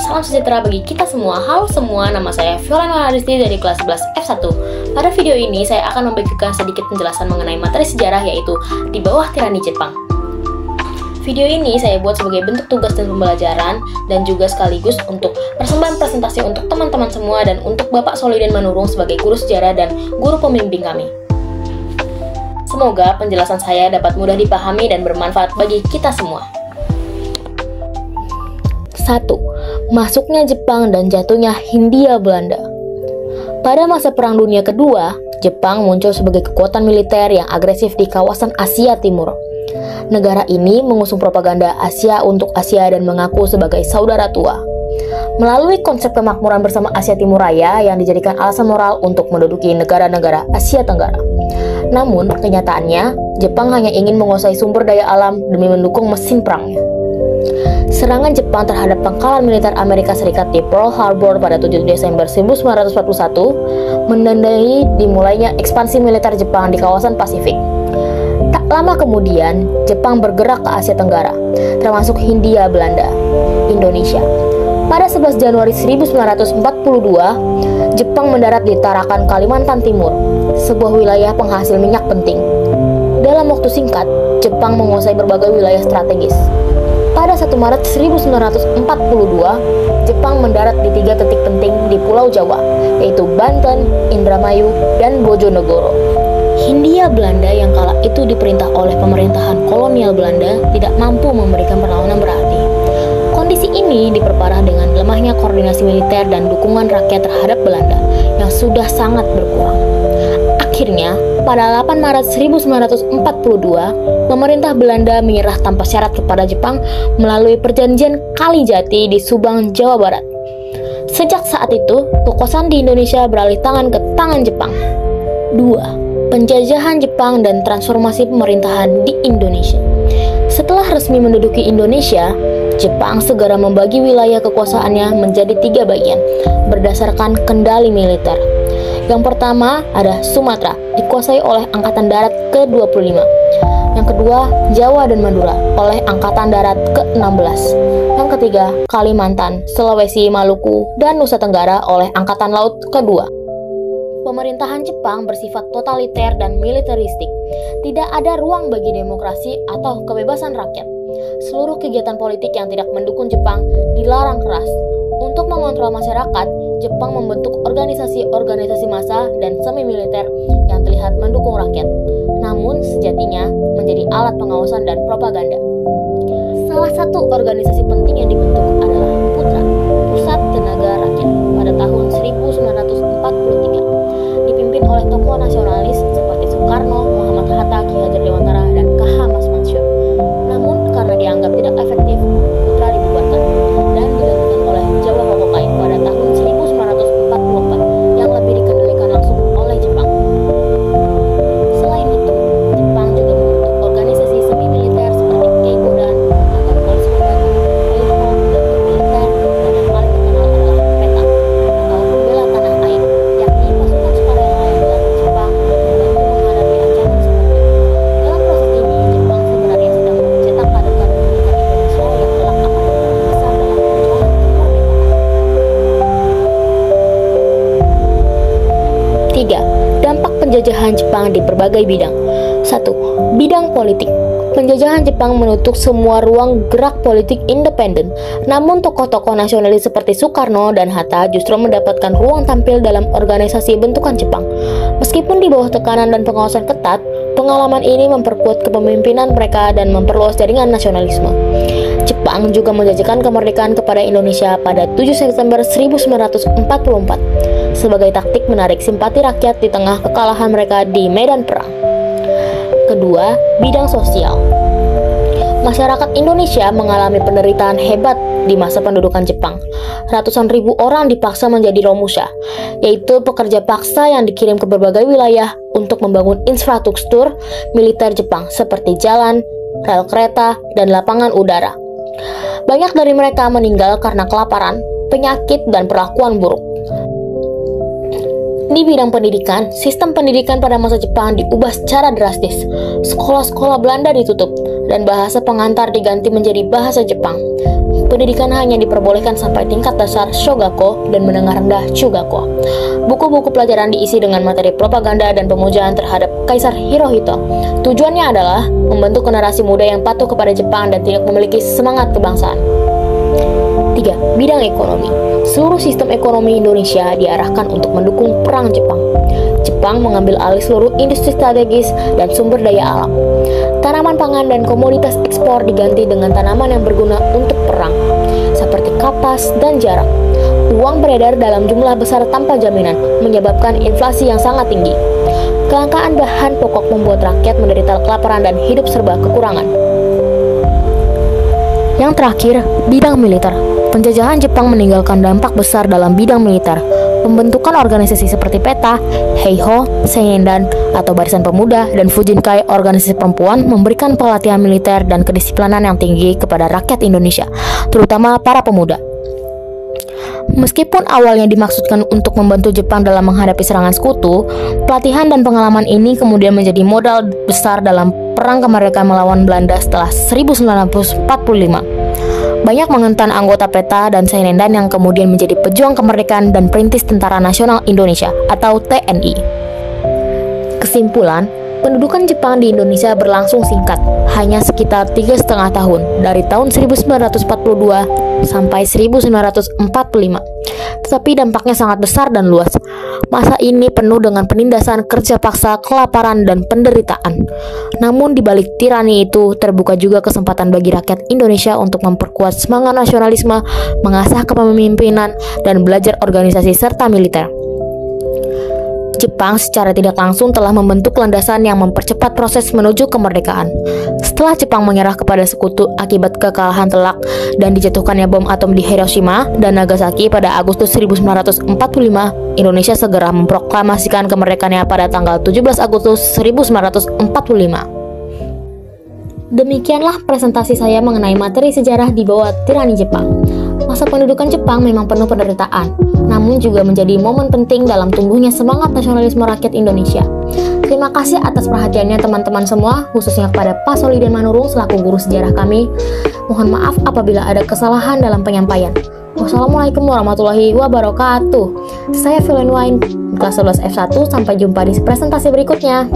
salam sejahtera bagi kita semua. Halo semua, nama saya Violana Aristi dari kelas 11 F1. Pada video ini saya akan membagikan sedikit penjelasan mengenai materi sejarah, yaitu di bawah tirani Jepang. Video ini saya buat sebagai bentuk tugas dan pembelajaran, dan juga sekaligus untuk persembahan presentasi untuk teman-teman semua dan untuk Bapak Soliden Manurung sebagai guru sejarah dan guru pembimbing kami. Semoga penjelasan saya dapat mudah dipahami dan bermanfaat bagi kita semua. 1. Masuknya Jepang dan jatuhnya Hindia Belanda. Pada masa Perang Dunia Kedua, Jepang muncul sebagai kekuatan militer yang agresif di kawasan Asia Timur. Negara ini mengusung propaganda Asia untuk Asia dan mengaku sebagai saudara tua. Melalui konsep kemakmuran bersama Asia Timur Raya yang dijadikan alasan moral untuk menduduki negara-negara Asia Tenggara. Namun, kenyataannya, Jepang hanya ingin menguasai sumber daya alam demi mendukung mesin perangnya. Serangan Jepang terhadap pangkalan militer Amerika Serikat di Pearl Harbor pada 7 Desember 1941 menandai dimulainya ekspansi militer Jepang di kawasan Pasifik. Tak lama kemudian, Jepang bergerak ke Asia Tenggara, termasuk Hindia Belanda, Indonesia. Pada 11 Januari 1942, Jepang mendarat di Tarakan, Kalimantan Timur, sebuah wilayah penghasil minyak penting. Dalam waktu singkat, Jepang menguasai berbagai wilayah strategis. Pada 1 Maret 1942, Jepang mendarat di 3 titik penting di Pulau Jawa, yaitu Banten, Indramayu, dan Bojonegoro. Hindia Belanda yang kala itu diperintah oleh pemerintahan kolonial Belanda tidak mampu memberikan perlawanan berarti. Kondisi ini diperparah dengan lemahnya koordinasi militer dan dukungan rakyat terhadap Belanda yang sudah sangat berkurang. Akhirnya, pada 8 Maret 1942, pemerintah Belanda menyerah tanpa syarat kepada Jepang melalui perjanjian Kalijati di Subang, Jawa Barat. Sejak saat itu, kekuasaan di Indonesia beralih tangan ke tangan Jepang. 2. Penjajahan Jepang dan transformasi pemerintahan di Indonesia. Setelah resmi menduduki Indonesia, Jepang segera membagi wilayah kekuasaannya menjadi 3 bagian berdasarkan kendali militer. Yang pertama ada Sumatera, dikuasai oleh Angkatan Darat ke-25. Yang kedua, Jawa dan Madura oleh Angkatan Darat ke-16. Yang ketiga, Kalimantan, Sulawesi, Maluku, dan Nusa Tenggara oleh Angkatan Laut ke-2. Pemerintahan Jepang bersifat totaliter dan militeristik. Tidak ada ruang bagi demokrasi atau kebebasan rakyat. Seluruh kegiatan politik yang tidak mendukung Jepang dilarang keras. Untuk mengontrol masyarakat, Jepang membentuk organisasi-organisasi massa dan semi-militer yang terlihat mendukung rakyat, namun sejatinya menjadi alat pengawasan dan propaganda. Salah satu organisasi penting yang dibentuk adalah PUTRA, Pusat Tenaga Rakyat, pada tahun 1943, dipimpin oleh tokoh nasionalis seperti Soekarno, Muhammad Hatta, Ki Hajar Dewantara, dan K.H. Mas Mansur. Namun, karena dianggap tidak efektif, PUTRA dibubarkan dan digantikan oleh Jawa Hokokai pada tahun 1944 yang lebih dikendalikan langsung oleh Jepang. Selain itu, Jepang juga membentuk organisasi semi-militer seperti Keigodan, atau Polisi Pembantu, Polifo, dan militer, dan yang paling terkenal adalah PETA, atau Pembela Tanah Air, yakni pasukan sukarela yang dilatih Jepang membantu menghadapi ancaman seperti itu. Dalam proses ini, Jepang sebenarnya sedang mencetak kader-kader militer Indonesia yang kelak akan berperan besar dalam perjuangan kemerdekaan. 3. Dampak penjajahan Jepang di berbagai bidang. 1. Bidang politik. Penjajahan Jepang menutup semua ruang gerak politik independen. Namun tokoh-tokoh nasionalis seperti Soekarno dan Hatta justru mendapatkan ruang tampil dalam organisasi bentukan Jepang. Meskipun di bawah tekanan dan pengawasan ketat, pengalaman ini memperkuat kepemimpinan mereka dan memperluas jaringan nasionalisme. Jepang juga menjanjikan kemerdekaan kepada Indonesia pada 7 September 1944 sebagai taktik menarik simpati rakyat di tengah kekalahan mereka di medan perang. Kedua, bidang sosial. Masyarakat Indonesia mengalami penderitaan hebat di masa pendudukan Jepang. Ratusan ribu orang dipaksa menjadi romusha, yaitu pekerja paksa yang dikirim ke berbagai wilayah untuk membangun infrastruktur militer Jepang seperti jalan, rel kereta, dan lapangan udara. Banyak dari mereka meninggal karena kelaparan, penyakit, dan perlakuan buruk. Di bidang pendidikan, sistem pendidikan pada masa Jepang diubah secara drastis. Sekolah-sekolah Belanda ditutup, dan bahasa pengantar diganti menjadi bahasa Jepang. Pendidikan hanya diperbolehkan sampai tingkat dasar Shogako dan menengah rendah Chugako. Buku-buku pelajaran diisi dengan materi propaganda dan pemujaan terhadap Kaisar Hirohito. Tujuannya adalah membentuk generasi muda yang patuh kepada Jepang dan tidak memiliki semangat kebangsaan. 3. Bidang ekonomi. Seluruh sistem ekonomi Indonesia diarahkan untuk mendukung perang Jepang. Jepang mengambil alih seluruh industri strategis dan sumber daya alam. Tanaman pangan dan komoditas ekspor diganti dengan tanaman yang berguna untuk perang, seperti kapas dan jarak. Uang beredar dalam jumlah besar tanpa jaminan, menyebabkan inflasi yang sangat tinggi. Kelangkaan bahan pokok membuat rakyat menderita kelaparan dan hidup serba kekurangan. Yang terakhir, bidang militer. Penjajahan Jepang meninggalkan dampak besar dalam bidang militer. Pembentukan organisasi seperti PETA, Heiho, Seidan, atau Barisan Pemuda, dan Fujinkai, organisasi perempuan, memberikan pelatihan militer dan kedisiplinan yang tinggi kepada rakyat Indonesia, terutama para pemuda. Meskipun awalnya dimaksudkan untuk membantu Jepang dalam menghadapi serangan sekutu, pelatihan dan pengalaman ini kemudian menjadi modal besar dalam perang kemerdekaan melawan Belanda setelah 1945. Banyak mengentan anggota PETA dan Seidan yang kemudian menjadi pejuang kemerdekaan dan perintis Tentara Nasional Indonesia atau TNI. Kesimpulan, pendudukan Jepang di Indonesia berlangsung singkat, hanya sekitar 3,5 tahun, dari tahun 1942 sampai 1945. Tetapi dampaknya sangat besar dan luas. Masa ini penuh dengan penindasan, kerja paksa, kelaparan, dan penderitaan. Namun di balik tirani itu, terbuka juga kesempatan bagi rakyat Indonesia untuk memperkuat semangat nasionalisme, mengasah kepemimpinan, dan belajar organisasi serta militer. Jepang secara tidak langsung telah membentuk landasan yang mempercepat proses menuju kemerdekaan. Setelah Jepang menyerah kepada sekutu akibat kekalahan telak dan dijatuhkannya bom atom di Hiroshima dan Nagasaki pada Agustus 1945, Indonesia segera memproklamasikan kemerdekaannya pada tanggal 17 Agustus 1945. Demikianlah presentasi saya mengenai materi sejarah di bawah tirani Jepang. Masa pendudukan Jepang memang penuh penderitaan, namun juga menjadi momen penting dalam tumbuhnya semangat nasionalisme rakyat Indonesia. Terima kasih atas perhatiannya teman-teman semua, khususnya kepada Pak Soli dan Manurung selaku guru sejarah kami. Mohon maaf apabila ada kesalahan dalam penyampaian. Wassalamualaikum warahmatullahi wabarakatuh. Saya Violin Wain, kelas 11 F1, sampai jumpa di presentasi berikutnya.